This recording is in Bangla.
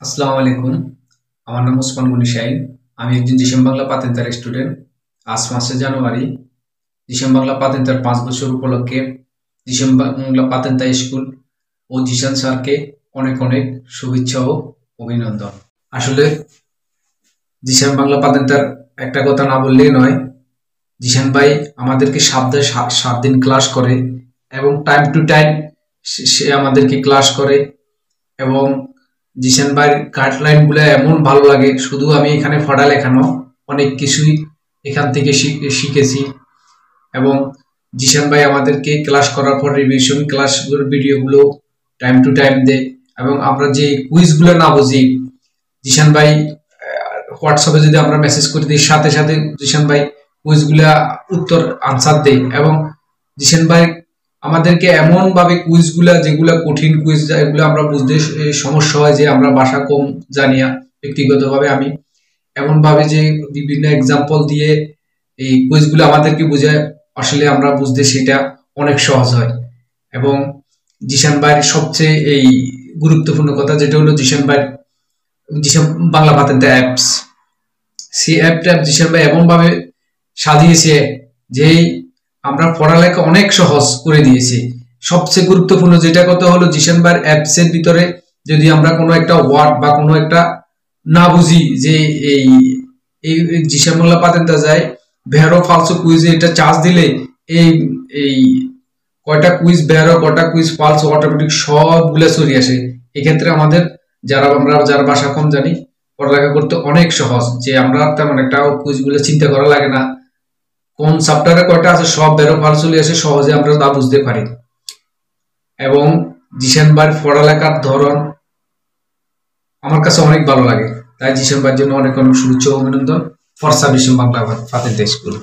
আসসালামু আলাইকুম। আমার নাম ওসমান গনি শাহিন। আমি একজন জিসান বাংলা পাতেন্তার স্টুডেন্ট। আজ 5 জানুয়ারি জিসান বাংলা পাতেন্তার 5 বছর উপলক্ষে জিসান বাংলা পাতেন্তা স্কুল ও জিসান স্যারকে অনেক অনেক শুভেচ্ছা ও অভিনন্দন। আসলে জিসান বাংলা পাতেন্তার একটা কথা না বললেই নয়। জিসান ভাই আমাদেরকে সপ্তাহে 7 দিন ক্লাস করে এবং টাইম টু টাইম সে আমাদেরকে ক্লাস করে এবং জিসান ভাইয়ের গাইডলাইন গুলো এমন ভালো লাগে। শুধু আমি এখানে পড়ালেখা নয়, অনেক কিছুই এখান থেকে শিখেছি এবং জিসান ভাই আমাদেরকে ক্লাস করার পর রিভিশন ক্লাসগুলোর ভিডিওগুলো টাইম টু টাইম দেয় এবং আমরা যে কুইজগুলো না বুঝি জিসান ভাই হোয়াটসঅ্যাপে যদি আমরা মেসেজ করে দিই সাথে সাথে জিসান ভাই কুইজগুলা উত্তর আনসার দেয় এবং জিসান ভাই আমাদেরকে এমন ভাবে কুইজগুলা যেগুলা কঠিন কুইজ এগুলো আমরা বুঝতে সমস্যা হয় যে আমরা ভাষা কম জানিয়া ব্যক্তিগতভাবে আমি এমন ভাবে যে বিভিন্ন এক্সাম্পল দিয়ে এই কুইজগুলো আমাদেরকে বোঝায় আসলে আমরা বুঝতে সেটা অনেক সহজ হয় এবং জিসান ভাইয়ের সবচেয়ে এই গুরুত্বপূর্ণ কথা যেটা হলো জিসান বাংলা পাতেন্তা অ্যাপস। সেই অ্যাপটা জিসান ভাই এমন ভাবে সাজিয়েছে যে আমরা পড়ালেখা অনেক সহজ করে দিয়েছে। সবচেয়ে গুরুত্বপূর্ণ যেটা কথা হলো জিসান ভাইয়ের অ্যাপস এর ভিতরে যদি আমরা কোনো একটা ওয়ার্ড বা কোনো একটা না বুঝি যে এই এই জিসান বাংলা পাতেন্তা যায় ভেরো ফালসো কুইজে এটা চার্জ দিলে এই এই কয়টা কুইজ ভেরো কয়টা কুইজ ফালসো অটোমেটিক সবগুলো চলে আসে। এক্ষেত্রে আমাদের যারা ভাষা কম জানি পড়ালেখা করতে অনেক সহজ, যে আমরা তেমন একটা কুইজগুলো চিন্তা করা লাগে না। কোন চ্যাপ্টারে কয়টা আছে সব বেরো ফাল চলে আসে, সহজে আমরা তা বুঝতে পারি এবং জিসান ভাইয়ের পড়ালেখার ধরন আমার কাছে অনেক ভালো লাগে। তাই জিসান ভাইয়ের জন্য অনেক অনেক শুভেচ্ছা ও অভিনন্দন। ফরসা জিসান বাংলা পাতেন্তা স্কুল।